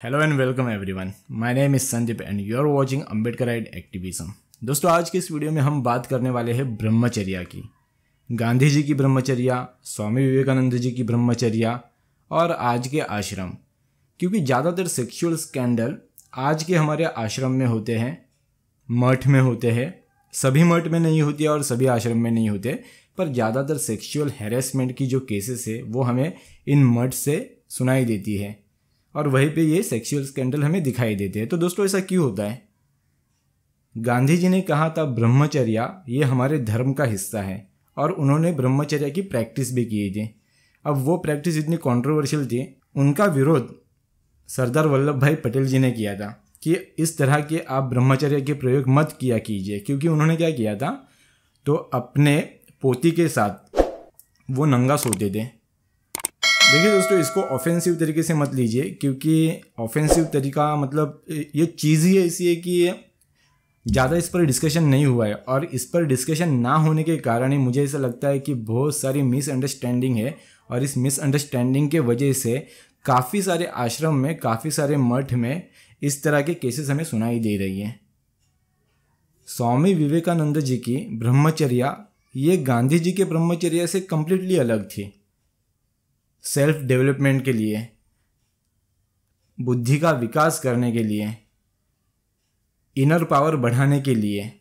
Hello and welcome everyone. My name is Sandeep and you are watching Ambedkarite activism. दोस्तों, आज के इस वीडियो में हम बात करने वाले हैं ब्रह्मचर्या की। गांधी जी की ब्रह्मचर्या, स्वामी विवेकानंद जी की ब्रह्मचर्या और आज के आश्रम। क्योंकि ज़्यादातर सेक्सुअल स्कैंडल आज के हमारे आश्रम में होते हैं, मठ में होते हैं। सभी मठ में नहीं होती है और सभी आश्रम में नहीं होते, पर ज़्यादातर सेक्सुअल हैरेसमेंट की जो केसेस है वो हमें इन मठ से सुनाई देती है और वहीं पे ये सेक्सुअल स्कैंडल हमें दिखाई देते हैं। तो दोस्तों, ऐसा क्यों होता है? गांधी जी ने कहा था ब्रह्मचर्या ये हमारे धर्म का हिस्सा है और उन्होंने ब्रह्मचर्या की प्रैक्टिस भी की थी। अब वो प्रैक्टिस इतनी कंट्रोवर्शियल थी, उनका विरोध सरदार वल्लभ भाई पटेल जी ने किया था कि इस तरह के आप ब्रह्मचर्या के प्रयोग मत किया कीजिए। क्योंकि उन्होंने क्या किया था, तो अपने पोती के साथ वो नंगा सोते थे। देखिए दोस्तों, इसको ऑफेंसिव तरीके से मत लीजिए, क्योंकि ऑफेंसिव तरीका मतलब ये चीज़ ही ऐसी है कि ज़्यादा इस पर डिस्कशन नहीं हुआ है और इस पर डिस्कशन ना होने के कारण ही मुझे ऐसा लगता है कि बहुत सारी मिसअंडरस्टैंडिंग है और इस मिसअंडरस्टैंडिंग के वजह से काफ़ी सारे आश्रम में, काफ़ी सारे मठ में इस तरह के केसेस हमें सुनाई दे रही हैं। स्वामी विवेकानंद जी की ब्रह्मचर्या ये गांधी जी के ब्रह्मचर्या से कंप्लीटली अलग थी। सेल्फ डेवलपमेंट के लिए, बुद्धि का विकास करने के लिए, इनर पावर बढ़ाने के लिए,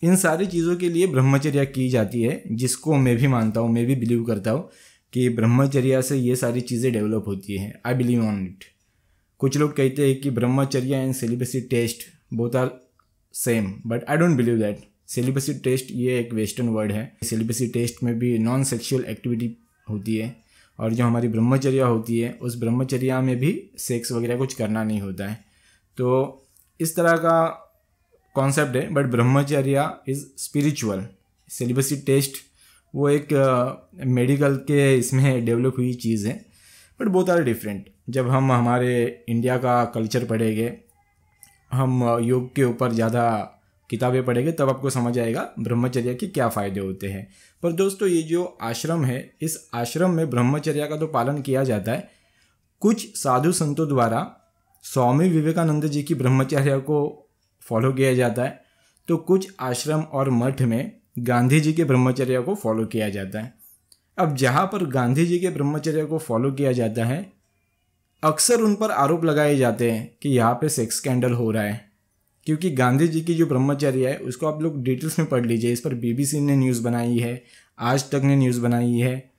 इन सारी चीज़ों के लिए ब्रह्मचर्या की जाती है, जिसको मैं भी मानता हूँ, मैं भी बिलीव करता हूँ कि ब्रह्मचर्या से ये सारी चीज़ें डेवलप होती हैं। I believe on it. कुछ लोग कहते हैं कि brahmacharya and celibacy test both are same, but I don't believe that. Celibacy test ये एक वेस्टर्न वर्ड है। सेलिबेसी टेस्ट में भी नॉन सेक्सुअल एक्टिविटी होती है और जो हमारी ब्रह्मचर्या होती है उस ब्रह्मचर्या में भी सेक्स वगैरह कुछ करना नहीं होता है। तो इस तरह का कॉन्सेप्ट है, but brahmacharya is spiritual. Celibacy test वो एक मेडिकल के इसमें डेवलप हुई चीज़ है, बट बोथ आर डिफरेंट। जब हम हमारे इंडिया का कल्चर पढ़ेंगे, हम योग के ऊपर ज़्यादा किताबें पढ़ेंगे, तब आपको समझ आएगा ब्रह्मचर्या के क्या फ़ायदे होते हैं। पर दोस्तों, ये जो आश्रम है, इस आश्रम में ब्रह्मचर्या का तो पालन किया जाता है। कुछ साधु संतों द्वारा स्वामी विवेकानंद जी की ब्रह्मचर्या को फॉलो किया जाता है, तो कुछ आश्रम और मठ में गांधी जी के ब्रह्मचर्या को फॉलो किया जाता है। अब जहाँ पर गांधी जी के ब्रह्मचर्या को फॉलो किया जाता है, अक्सर उन पर आरोप लगाए जाते हैं कि यहाँ पे सेक्स स्कैंडल हो रहा है। क्योंकि गांधी जी की जो ब्रह्मचर्या है उसको आप लोग डिटेल्स में पढ़ लीजिए। इस पर बीबीसी ने न्यूज़ बनाई है, आज तक ने न्यूज़ बनाई है,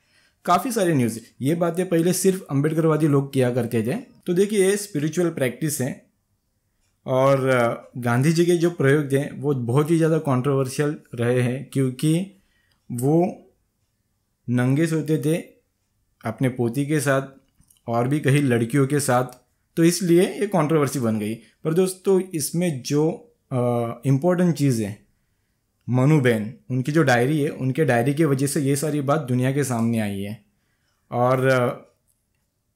काफ़ी सारे न्यूज़। ये बातें पहले सिर्फ अम्बेडकरवादी लोग किया करते थे। तो देखिए, ये स्पिरिचुअल प्रैक्टिस है और गांधी जी के जो प्रयोग थे वो बहुत ही ज़्यादा कंट्रोवर्शियल रहे हैं, क्योंकि वो नंगे सोते थे अपने पोती के साथ और भी कई लड़कियों के साथ, तो इसलिए ये कंट्रोवर्सी बन गई। पर दोस्तों, इसमें जो इम्पोर्टेंट चीज़ है, मनु बेन, उनकी जो डायरी है, उनके डायरी की वजह से ये सारी बात दुनिया के सामने आई है और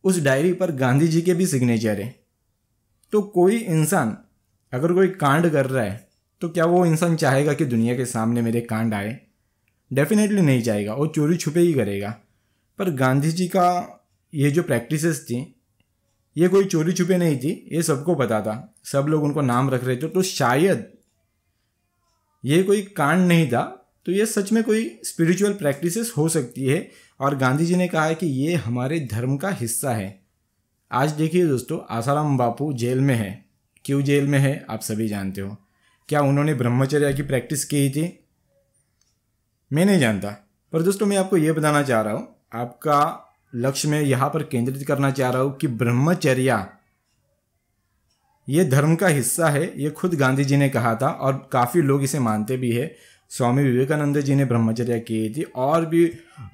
उस डायरी पर गांधी जी के भी सिग्नेचर है। तो कोई इंसान अगर कोई कांड कर रहा है तो क्या वो इंसान चाहेगा कि दुनिया के सामने मेरे कांड आए? डेफिनेटली नहीं चाहेगा, वो चोरी छुपे ही करेगा। पर गांधी जी का ये जो प्रैक्टिसेस थी, ये कोई चोरी छुपे नहीं थी, ये सबको पता था, सब लोग उनको नाम रख रहे थे। तो शायद ये कोई कांड नहीं था, तो ये सच में कोई स्पिरिचुअल प्रैक्टिसेस हो सकती है और गांधी जी ने कहा है कि ये हमारे धर्म का हिस्सा है। आज देखिए दोस्तों, आसाराम बापू जेल में है। क्यों जेल में है आप सभी जानते हो। क्या उन्होंने ब्रह्मचर्या की प्रैक्टिस की थी? मैं नहीं जानता, पर दोस्तों मैं आपको ये बताना चाह रहा हूँ, आपका लक्ष्य में यहाँ पर केंद्रित करना चाह रहा हूँ कि ब्रह्मचर्या ये धर्म का हिस्सा है। ये खुद गांधी जी ने कहा था और काफ़ी लोग इसे मानते भी है। स्वामी विवेकानंद जी ने ब्रह्मचर्या की थी और भी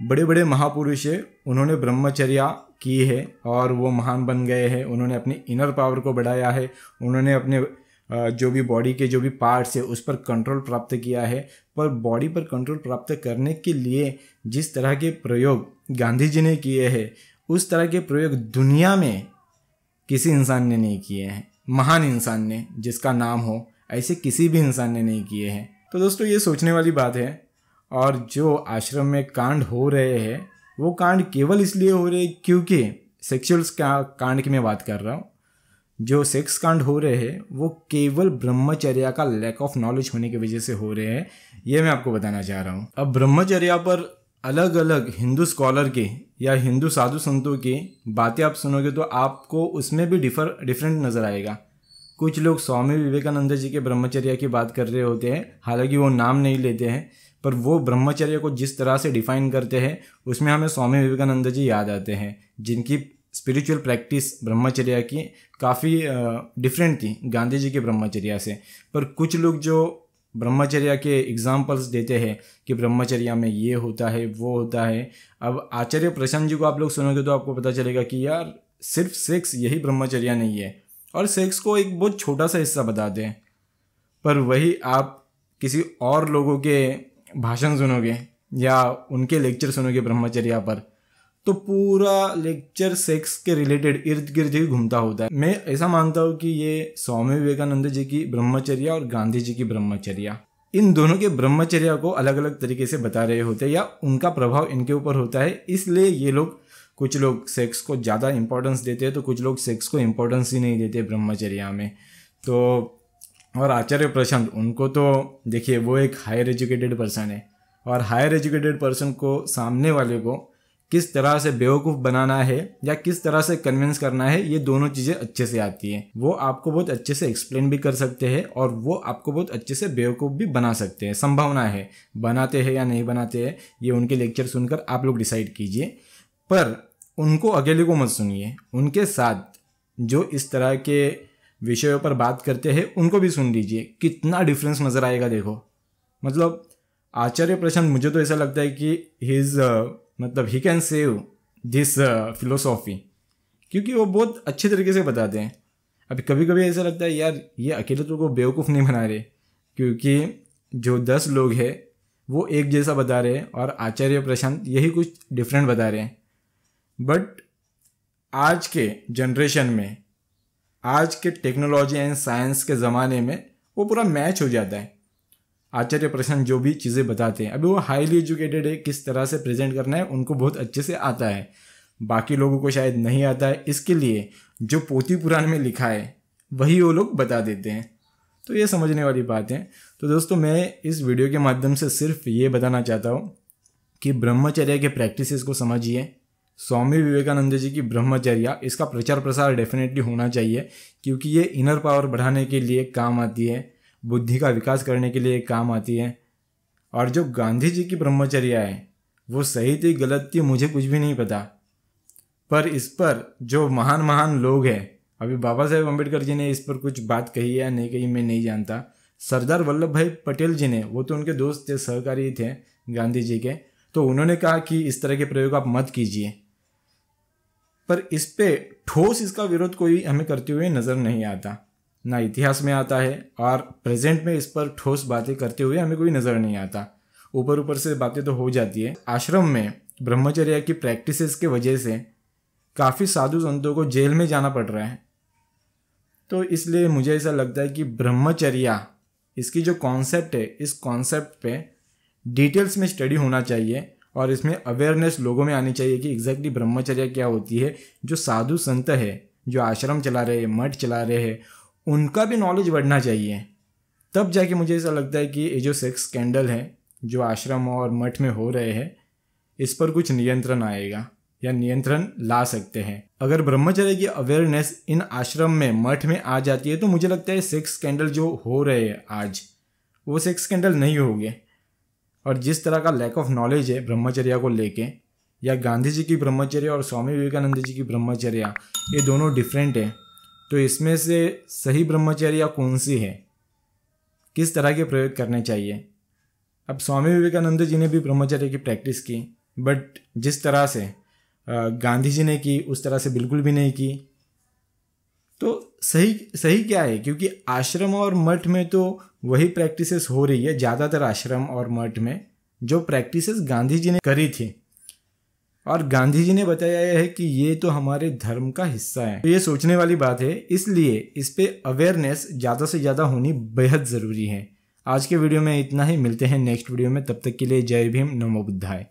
बड़े बड़े महापुरुष है, उन्होंने ब्रह्मचर्या की है और वो महान बन गए हैं। उन्होंने अपनी इनर पावर को बढ़ाया है, उन्होंने अपने जो भी बॉडी के जो भी पार्ट्स है उस पर कंट्रोल प्राप्त किया है। पर बॉडी पर कंट्रोल प्राप्त करने के लिए जिस तरह के प्रयोग गांधी जी ने किए हैं, उस तरह के प्रयोग दुनिया में किसी इंसान ने नहीं किए हैं। महान इंसान ने, जिसका नाम हो, ऐसे किसी भी इंसान ने नहीं किए हैं। तो दोस्तों, ये सोचने वाली बात है। और जो आश्रम में कांड हो रहे हैं वो कांड केवल इसलिए हो रहे हैं क्योंकि सेक्सुअल कांड की मैं बात कर रहा हूँ, जो सेक्स कांड हो रहे हैं वो केवल ब्रह्मचर्या का लैक ऑफ नॉलेज होने की वजह से हो रहे हैं, ये मैं आपको बताना चाह रहा हूँ। अब ब्रह्मचर्या पर अलग अलग हिंदू स्कॉलर के या हिंदू साधु संतों की बातें आप सुनोगे तो आपको उसमें भी डिफरेंट नज़र आएगा। कुछ लोग स्वामी विवेकानंद जी के ब्रह्मचर्या की बात कर रहे होते हैं, हालांकि वो नाम नहीं लेते हैं, पर वो ब्रह्मचर्य को जिस तरह से डिफाइन करते हैं उसमें हमें स्वामी विवेकानंद जी याद आते हैं, जिनकी स्पिरिचुअल प्रैक्टिस ब्रह्मचर्या की काफ़ी डिफरेंट थी गांधी जी के ब्रह्मचर्या से। पर कुछ लोग जो ब्रह्मचर्या के एग्जाम्पल्स देते हैं कि ब्रह्मचर्या में ये होता है वो होता है। अब आचार्य प्रशांत जी को आप लोग सुनोगे तो आपको पता चलेगा कि यार सिर्फ सेक्स यही ब्रह्मचर्या नहीं है, और सेक्स को एक बहुत छोटा सा हिस्सा बताते हैं। पर वही आप किसी और लोगों के भाषण सुनोगे या उनके लेक्चर सुनोगे ब्रह्मचर्या पर, तो पूरा लेक्चर सेक्स के रिलेटेड इर्द गिर्द ही घूमता होता है। मैं ऐसा मानता हूँ कि ये स्वामी विवेकानंद जी की ब्रह्मचर्या और गांधी जी की ब्रह्मचर्या, इन दोनों के ब्रह्मचर्या को अलग अलग तरीके से बता रहे होते हैं या उनका प्रभाव इनके ऊपर होता है, इसलिए ये लोग, कुछ लोग सेक्स को ज़्यादा इंपॉर्टेंस देते हैं तो कुछ लोग सेक्स को इंपॉर्टेंस ही नहीं देते ब्रह्मचर्या में। तो और आचार्य प्रशांत, उनको तो देखिए वो एक हायर एजुकेटेड पर्सन है, और हायर एजुकेटेड पर्सन को सामने वाले को किस तरह से बेवकूफ़ बनाना है या किस तरह से कन्विंस करना है, ये दोनों चीज़ें अच्छे से आती हैं। वो आपको बहुत अच्छे से एक्सप्लेन भी कर सकते हैं और वो आपको बहुत अच्छे से बेवकूफ़ भी बना सकते हैं। संभावना है, बनाते हैं या नहीं बनाते हैं ये उनके लेक्चर सुनकर आप लोग डिसाइड कीजिए। पर उनको अकेले को मत सुनिए, उनके साथ जो इस तरह के विषयों पर बात करते हैं उनको भी सुन लीजिए, कितना डिफरेंस नज़र आएगा। देखो मतलब आचार्य प्रशांत, मुझे तो ऐसा लगता है कि he can save this philosophy, क्योंकि वो बहुत अच्छे तरीके से बताते हैं। अभी कभी कभी ऐसा लगता है यार ये अकेले तो को बेवकूफ़ नहीं बना रहे, क्योंकि जो 10 लोग हैं वो एक जैसा बता रहे हैं और आचार्य प्रशांत यही कुछ डिफरेंट बता रहे हैं। बट आज के जनरेशन में, आज के टेक्नोलॉजी एंड साइंस के ज़माने में वो पूरा मैच हो जाता है। आचार्य प्रशांत जो भी चीज़ें बताते हैं, अभी वो हाईली एजुकेटेड है, किस तरह से प्रेजेंट करना है उनको बहुत अच्छे से आता है, बाकी लोगों को शायद नहीं आता है, इसके लिए जो पोथी पुराण में लिखा है वही वो लोग बता देते हैं। तो ये समझने वाली बात है। तो दोस्तों, मैं इस वीडियो के माध्यम से सिर्फ ये बताना चाहता हूँ कि ब्रह्मचर्या के प्रैक्टिसेस को समझिए। स्वामी विवेकानंद जी की ब्रह्मचर्या, इसका प्रचार प्रसार डेफिनेटली होना चाहिए, क्योंकि ये इनर पावर बढ़ाने के लिए काम आती है, बुद्धि का विकास करने के लिए काम आती है। और जो गांधी जी की ब्रह्मचर्या है वो सही थी गलत थी मुझे कुछ भी नहीं पता, पर इस पर जो महान महान लोग हैं, अभी बाबा साहेब अम्बेडकर जी ने इस पर कुछ बात कही या नहीं कही मैं नहीं जानता। सरदार वल्लभ भाई पटेल जी ने, वो तो उनके दोस्त थे, सहकारी थे गांधी जी के, तो उन्होंने कहा कि इस तरह के प्रयोग आप मत कीजिए। पर इस पे ठोस इसका विरोध कोई हमें करते हुए नज़र नहीं आता, ना इतिहास में आता है, और प्रेजेंट में इस पर ठोस बातें करते हुए हमें कोई नज़र नहीं आता। ऊपर ऊपर से बातें तो हो जाती है। आश्रम में ब्रह्मचर्या की प्रैक्टिसेस के वजह से काफ़ी साधु संतों को जेल में जाना पड़ रहा है। तो इसलिए मुझे ऐसा लगता है कि ब्रह्मचर्या, इसकी जो कॉन्सेप्ट है, इस कॉन्सेप्ट पे डिटेल्स में स्टडी होना चाहिए और इसमें अवेयरनेस लोगों में आनी चाहिए कि एग्जैक्टली ब्रह्मचर्या क्या होती है। जो साधु संत है, जो आश्रम चला रहे हैं, मठ चला रहे हैं, उनका भी नॉलेज बढ़ना चाहिए। तब जाके मुझे ऐसा लगता है कि ये जो सेक्स स्कैंडल है जो आश्रम और मठ में हो रहे हैं, इस पर कुछ नियंत्रण आएगा या नियंत्रण ला सकते हैं। अगर ब्रह्मचर्य की अवेयरनेस इन आश्रम में, मठ में आ जाती है तो मुझे लगता है सेक्स स्कैंडल जो हो रहे हैं आज, वो सेक्स स्कैंडल नहीं होंगे। और जिस तरह का लैक ऑफ नॉलेज है ब्रह्मचर्या को लेके, या गांधी जी की ब्रह्मचर्या और स्वामी विवेकानंद जी की ब्रह्मचर्या, ये दोनों डिफरेंट है। तो इसमें से सही ब्रह्मचर्या कौन सी है, किस तरह के प्रयोग करने चाहिए। अब स्वामी विवेकानंद जी ने भी ब्रह्मचर्य की प्रैक्टिस की, बट जिस तरह से गांधी जी ने की उस तरह से बिल्कुल भी नहीं की। तो सही क्या है, क्योंकि आश्रम और मठ में तो वही प्रैक्टिसेस हो रही है। ज़्यादातर आश्रम और मठ में जो प्रैक्टिसेस गांधी जी ने करी थी और गांधी जी ने बताया है कि ये तो हमारे धर्म का हिस्सा है, तो ये सोचने वाली बात है। इसलिए इस पे अवेयरनेस ज़्यादा से ज़्यादा होनी बेहद ज़रूरी है। आज के वीडियो में इतना ही, मिलते हैं नेक्स्ट वीडियो में, तब तक के लिए जय भीम, नमो बुद्धाय।